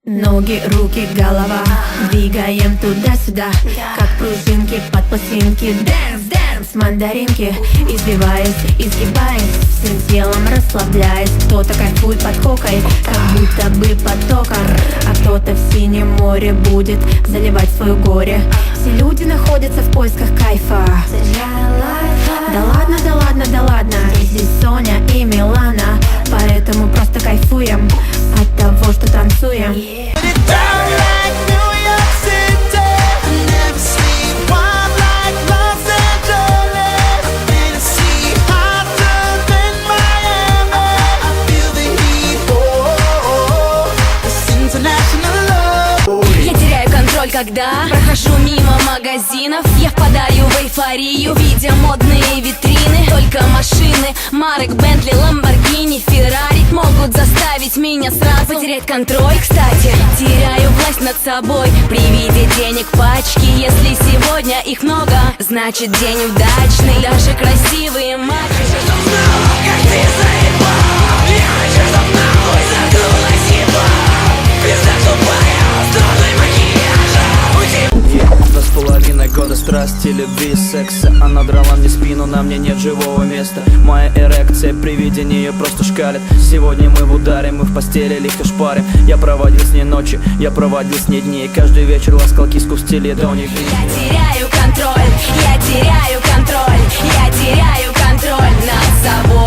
Ноги, руки, голова, двигаем туда-сюда, как пружинки под пластинки. Дэнс, дэнс, мандаринки, избиваясь, изгибаясь, всем телом расслабляясь. Кто-то кайфует под кокой, как будто бы потоком, а кто-то в синем море будет заливать свое горе. Все люди находятся в поисках кайфа. Да ладно, да ладно, да ладно, здесь Соня и Милана, поэтому просто кайфуем от того, что танцуем. Когда прохожу мимо магазинов, я впадаю в эйфорию, видя модные витрины. Только машины марок Бентли, Ламборгини, Феррари могут заставить меня сразу потерять контроль. Кстати, теряю власть над собой при виде денег пачки. Если сегодня их много, значит день удачный. Даже красивые мачо. Как ты заебал, я хочу, чтоб нахуй задулась ебал. Пизда тупая, стройной макияжа. 2,5 года страсти, любви, секса. Она драла мне спину, на мне нет живого места. Моя эрекция при виде нее просто шкалит. Сегодня мы в ударе, мы в постели лихо шпарим. Я проводил с ней ночи, я проводил с ней дни. Каждый вечер ласкал киску в стиле Дони. Я теряю контроль, я теряю контроль, я теряю контроль над собой.